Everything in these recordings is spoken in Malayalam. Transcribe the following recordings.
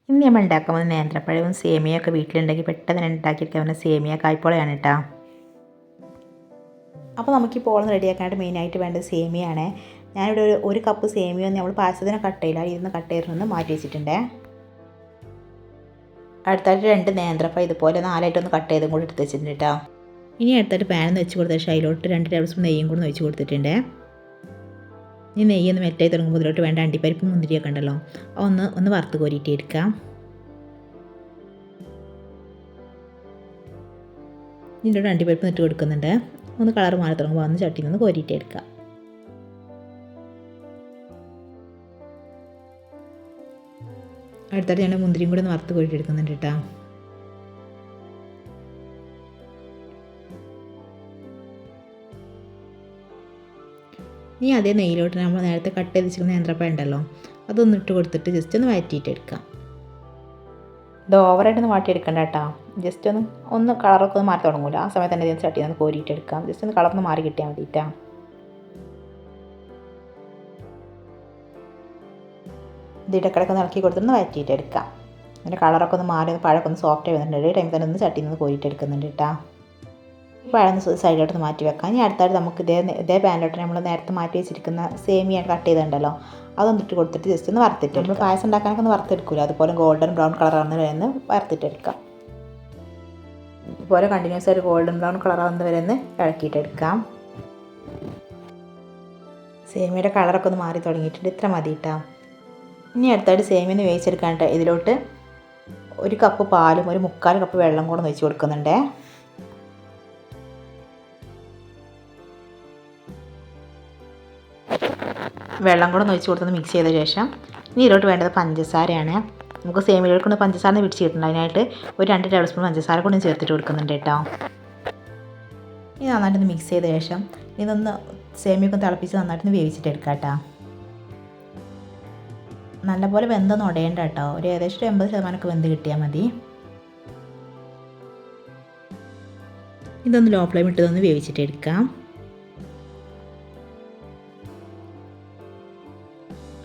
ഇന്ന് നമ്മൾ ഉണ്ടാക്കാൻ പോകുന്ന നേന്ത്രപ്പഴവും സേമിയൊക്കെ വീട്ടിലുണ്ടെങ്കിൽ പെട്ടെന്ന് തന്നെ ഉണ്ടാക്കിയെടുക്കാൻ പറ്റുന്ന സേമിയ കായ്പോളയാണ് കേട്ടോ. അപ്പോൾ നമുക്ക് ഈ പോളം റെഡിയാക്കാനായിട്ട് മെയിനായിട്ട് വേണ്ടത് സേമിയാണ്. ഞാനിവിടെ ഒരു കപ്പ് സേമിയ നമ്മൾ പായസത്തിന് കട്ട് ചെയ്യില്ല, ഇരുന്ന് കട്ട് ചെയ്തിട്ടൊന്ന് മാറ്റി വെച്ചിട്ടുണ്ട്. അടുത്തായിട്ട് 2 നേന്ത്രപ്പഴം ഇതുപോലെ 4ആയിട്ടൊന്ന് കട്ട് ചെയ്തും കൂടി എടുത്ത് വെച്ചിട്ടുണ്ട് കേട്ടോ. ഇനി അടുത്തായിട്ട് പാനൊന്ന് വെച്ച് കൊടുത്ത ശേഷം അതിലോട്ട് 2 ടേബിൾ സ്പൂൺ നെയ്യും കൂടി വെച്ച് കൊടുത്തിട്ടുണ്ട്. ഈ നെയ്യൊന്ന് മെൽറ്റായി തുടങ്ങുമ്പോൾ ഇതിലോട്ട് വേണ്ട അണ്ടിപ്പരിപ്പ് മുന്തിരിയൊക്കെ ഉണ്ടല്ലോ, ഒന്ന് വറുത്ത് കോരിയിട്ട് എടുക്കാം. ഇതിൻ്റെ അണ്ടിപ്പരിപ്പ് ഇട്ട് കൊടുക്കുന്നുണ്ട്. ഒന്ന് കളർ മാറി തുടങ്ങുമ്പോൾ ഒന്ന് ചട്ടിയിൽ നിന്ന് കോരിയിട്ട് എടുക്കാം. അടുത്തായിട്ട് ഞാൻ മുന്തിരിയും കൂടി ഒന്ന് വറുത്ത് കോരിയിട്ട് എടുക്കുന്നുണ്ട് കേട്ടോ. ഇനി അതേ നെയ്യിലോട്ട് നമ്മൾ നേരത്തെ കട്ട് ചെയ്ത് വെച്ചിരിക്കുന്ന നേന്ത്രപ്പഴം ഉണ്ടല്ലോ, അതൊന്ന് ഇട്ട് കൊടുത്തിട്ട് ജസ്റ്റ് ഒന്ന് വഴറ്റിയിട്ട് എടുക്കാം. ഇത് ഓവറായിട്ടൊന്ന് വാട്ടിയെടുക്കണ്ട കേട്ടോ. ജസ്റ്റ് ഒന്ന് കളറൊക്കെ ഒന്ന് മാറി തുടങ്ങില്ല, ആ സമയത്ത് തന്നെ ഇതിന് ചട്ടിയിൽ നിന്ന് കോരിയിട്ട് എടുക്കാം. ജസ്റ്റ് ഒന്ന് കളറൊന്ന് മാറി കിട്ടിയാൽ മതിട്ടാ. ഇത് ഇടക്കിടക്ക് ഒന്ന് ഇളക്കി കൊടുത്തൊന്ന് വഴറ്റിയിട്ട് എടുക്കാം. അതിൻ്റെ കളറൊക്കെ ഒന്ന് മാറി പഴമൊക്കെ ഒന്ന് സോഫ്റ്റ് ആയി വന്നിട്ടുണ്ട്. ഈ ടൈമിൽ തന്നെ ഒന്ന് ചട്ടിയിൽ നിന്ന് കോരിയിട്ട് എടുക്കുന്നുണ്ട് കേട്ടോ. ഈ പഴം സൈഡിലോട്ട് മാറ്റി വെക്കാം. ഇനി അടുത്തായിട്ട് നമുക്ക് ഇതേ പാനിലോട്ട് നമ്മൾ നേരത്തെ മാറ്റി വെച്ചിരിക്കുന്ന സേമിയ കട്ട് ചെയ്തിട്ടുണ്ടല്ലോ, അതൊന്ന് ഇട്ട് കൊടുത്തിട്ട് ജസ്റ്റ് ഒന്ന് വറുത്തിട്ട് നമ്മൾ പായസം ഉണ്ടാക്കാനൊക്കെ ഒന്ന് വറുത്തെടുക്കില്ല, അതുപോലെ ഗോൾഡൻ ബ്രൗൺ കളറാകുന്ന വരെ ഒന്ന് വറുത്തിട്ടെടുക്കാം. ഇതുപോലെ കണ്ടിന്യൂസ് ആയിട്ട് ഗോൾഡൻ ബ്രൗൺ കളറാകുന്ന വരെ ഒന്ന് ഇളക്കിയിട്ടെടുക്കാം. സേമിയയുടെ കളറൊക്കെ ഒന്ന് മാറി തുടങ്ങിയിട്ടുണ്ട്. ഇത്ര മതി കേട്ടോ. ഇനി അടുത്തായിട്ട് സേമിയ ഒന്ന് വേവിച്ചെടുക്കാനായിട്ട് ഇതിലോട്ട് 1 കപ്പ് പാലും 1/4 കപ്പ് വെള്ളം കൂടെ ഒഴിച്ച് കൊടുക്കുന്നുണ്ട്. വെള്ളം കൂടെ ഒഴിച്ച് കൊടുത്തൊന്ന് മിക്സ് ചെയ്ത ശേഷം ഇനി ഇതിലോട്ട് വേണ്ടത് പഞ്ചസാരയാണ്. നമുക്ക് സേമിയയിലേക്ക് പഞ്ചസാര പിടിച്ച് കിട്ടുന്നുണ്ട്. അതിനായിട്ട് 2 ടേബിൾ സ്പൂൺ പഞ്ചസാര കൂടി ചേർത്തിട്ട് കൊടുക്കുന്നുണ്ട് കേട്ടോ. ഇനി നന്നായിട്ടൊന്ന് മിക്സ് ചെയ്ത ശേഷം ഇതൊന്ന് സേമിയൊക്കെ തിളപ്പിച്ച് നന്നായിട്ടൊന്ന് വേവിച്ചിട്ട് എടുക്കാം കേട്ടോ. നല്ലപോലെ വെന്തൊന്നും ഉടയേണ്ട കേട്ടോ. ഒരു ഏകദേശം 80% വെന്ത് കിട്ടിയാൽ മതി. ഇതൊന്ന് ലോ ഫ്ലെയിം ഇട്ടതൊന്ന് വേവിച്ചിട്ട് എടുക്കാം.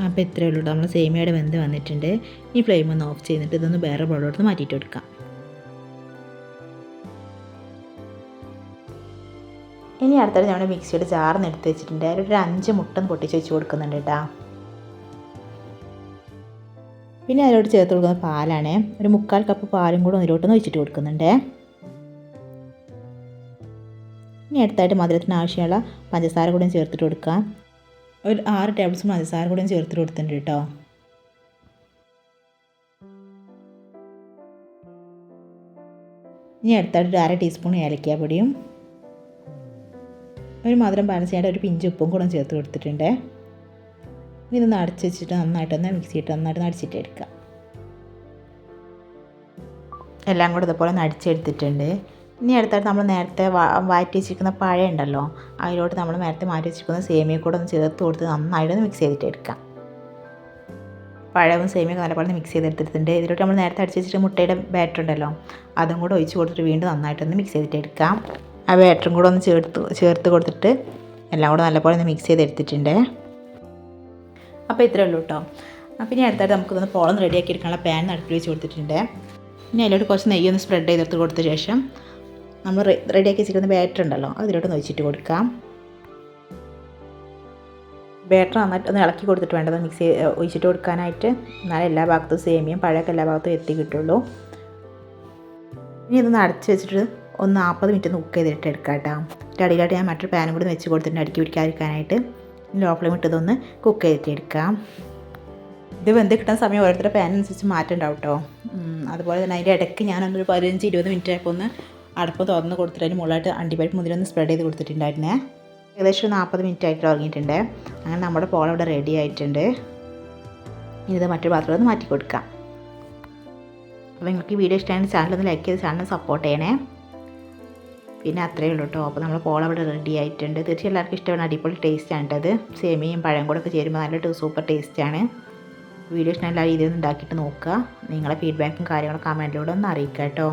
അപ്പോൾ ഇത്രയേ ഉള്ളൂ. നമ്മൾ സേമിയയുടെ വെന്ത് വന്നിട്ടുണ്ട്. ഈ ഫ്ലെയിം ഒന്ന് ഓഫ് ചെയ്തിട്ട് ഇതൊന്ന് വേറെ ബൗളിലോട്ട് മാറ്റിയിട്ട് എടുക്കാം. ഇനി അടുത്തായിട്ട് നമ്മുടെ മിക്സിയുടെ ജാറിന്ന് എടുത്ത് വെച്ചിട്ടുണ്ട്. അതിലൊരു 5 മുട്ട പൊട്ടിച്ച് വെച്ച് കൊടുക്കുന്നുണ്ട് കേട്ടോ. പിന്നെ അതിലോട്ട് ചേർത്ത് കൊടുക്കുന്ന പാലാണ്. 1/4 കപ്പ് പാലും കൂടെ അതിലോട്ടൊന്ന് ഒഴിച്ചിട്ട് കൊടുക്കുന്നുണ്ട്. ഇനി അടുത്തായിട്ട് മധുരത്തിന് ആവശ്യമുള്ള പഞ്ചസാര കൂടെ ചേർത്തിട്ട് കൊടുക്കാം. ഒരു 6 ടേബിൾ സ്പൂൺ പഞ്ചസാര കൂടെ ചേർത്തിട്ട് കൊടുത്തിട്ടുണ്ട് കേട്ടോ. ഇനി അടുത്തായിട്ട് 1/2 ടീസ്പൂൺ ഏലക്കാപ്പൊടിയും മധുരം ബാലൻസ് ചെയ്യാണ്ട് ഒരു പിഞ്ച് ഉപ്പും കൂടെ ചേർത്ത് കൊടുത്തിട്ടുണ്ട്. ഇനി ഇതൊന്ന് അടച്ച് വെച്ചിട്ട് നന്നായിട്ടൊന്ന് മിക്സിയിട്ട് നന്നായിട്ട് അടിച്ചിട്ട് എടുക്കാം. എല്ലാം കൂടെ ഇതുപോലെ അടിച്ചെടുത്തിട്ടുണ്ട്. ഇനി അടുത്തായിട്ട് നമ്മൾ നേരത്തെ വാറ്റി വെച്ചിരിക്കുന്ന പഴം ഉണ്ടല്ലോ, അതിലോട്ട് നമ്മൾ നേരത്തെ മാറ്റി വെച്ചിരിക്കുന്ന സേമിയ കൂടെ ഒന്ന് ചേർത്ത് കൊടുത്ത് നന്നായിട്ടൊന്ന് മിക്സ് ചെയ്തിട്ട് എടുക്കാം. പഴവും സേമിയൊക്കെ നല്ലപോലെ മിക്സ് ചെയ്തെടുത്തിട്ടുണ്ട്. ഇതിലോട്ട് നമ്മൾ നേരത്തെ അടിച്ച് വെച്ചിട്ട് മുട്ടയുടെ ബാറ്റർ ഉണ്ടല്ലോ, അതും കൂടെ ഒഴിച്ച് കൊടുത്തിട്ട് വീണ്ടും നന്നായിട്ടൊന്ന് മിക്സ് ചെയ്തിട്ട് എടുക്കാം. ആ ബാറ്ററും കൂടെ ഒന്ന് ചേർത്ത് കൊടുത്തിട്ട് എല്ലാം കൂടെ നല്ലപോലെ ഒന്ന് മിക്സ് ചെയ്തെടുത്തിട്ടുണ്ട്. അപ്പോൾ ഇത്രയേ ഉള്ളൂ കേട്ടോ. അപ്പോൾ ഇനി അടുത്തായിട്ട് നമുക്കിതൊന്ന് പോളം റെഡിയാക്കി എടുക്കാനുള്ള പാൻ അടുപ്പിൽ വെച്ച് കൊടുത്തിട്ടുണ്ട്. ഇനി അതിലോട്ട് കുറച്ച് നെയ്യൊന്ന് സ്പ്രെഡ് ചെയ്തെടുത്ത് കൊടുത്ത ശേഷം നമ്മൾ റെഡിയാക്കി വെച്ചിരിക്കുന്ന ബാറ്റർ ഉണ്ടല്ലോ, അതിലോട്ട് ഒഴിച്ചിട്ട് കൊടുക്കാം. ബാറ്റർ നന്നായിട്ട് ഒന്ന് ഇളക്കി കൊടുത്തിട്ട് വേണ്ടത് മിക്സ് ഒഴിച്ചിട്ട് കൊടുക്കാനായിട്ട്. എന്നാലും എല്ലാ ഭാഗത്തും സേമിയയും പഴമൊക്കെ എല്ലാ ഭാഗത്തും എത്തി കിട്ടുള്ളൂ. ഇനി ഇതൊന്ന് അടച്ച് വെച്ചിട്ട് ഒന്ന് 40 മിനിറ്റ് ഒന്ന് കുക്ക് ചെയ്തിട്ട് എടുക്കാം കേട്ടോ. അടിയിലായിട്ട് ഞാൻ മറ്റൊരു പാനും കൂടി വെച്ച് കൊടുത്തിട്ടുണ്ട് അടുക്കി പിടിക്കാതിരിക്കാനായിട്ട്. ലോ ഫ്ലെയിം ഇട്ടതൊന്ന് കുക്ക് ചെയ്തിട്ട് എടുക്കാം. ഇത് വെന്ത് കിട്ടാൻ സമയം ഓരോരുത്തരുടെ പാനനുസരിച്ച് മാറ്റണ്ടാവും കേട്ടോ. അതുപോലെ തന്നെ അതിൻ്റെ ഇടയ്ക്ക് ഞാനൊന്നൊരു 15-20 മിനിറ്റ് ആയപ്പോൾ ഒന്ന് അടുപ്പ് തുറന്ന് കൊടുത്തിട്ട് അതിന് മുകളിലായിട്ട് അണ്ടിപ്പരിപ്പ് മുതിരൊന്ന് സ്പ്രെഡ് ചെയ്ത് കൊടുത്തിട്ടുണ്ടായിരുന്നേ. ഏകദേശം 40 മിനിറ്റ് ആയിട്ട് തുടങ്ങിയിട്ടുണ്ട്. അങ്ങനെ നമ്മുടെ പോളം ഇവിടെ റെഡി ആയിട്ടുണ്ട്. ഇനി ഇത് മറ്റൊരു പാത്രം ഒന്ന് മാറ്റി കൊടുക്കാം. അപ്പോൾ നിങ്ങൾക്ക് ഈ വീഡിയോ ഇഷ്ടമാണെങ്കിൽ ചാനലൊന്ന് ലൈക്ക് ചെയ്ത് ചാനൽ സപ്പോർട്ട് ചെയ്യണേ. പിന്നെ അത്രയേ ഉള്ളൂ കേട്ടോ. അപ്പോൾ നമ്മൾ പോളം ഇവിടെ റെഡി ആയിട്ടുണ്ട്. തീർച്ചയായും എല്ലാവർക്കും ഇഷ്ടമാണ്. അടിപൊളി ടേസ്റ്റാണ് കേട്ടത്. സേമിയയും പഴം കൂടെ ഒക്കെ ചേരുമ്പോൾ നല്ല സൂപ്പർ ടേസ്റ്റാണ്. വീഡിയോ ഇഷ്ടം എല്ലാ രീതിയിൽ ഒന്ന് ഉണ്ടാക്കിയിട്ട് നോക്കുക. നിങ്ങളെ ഫീഡ്ബാക്കും കാര്യങ്ങളൊക്കെ കമൻറ്റിലൂടെ ഒന്ന് അറിയിക്കുക കേട്ടോ.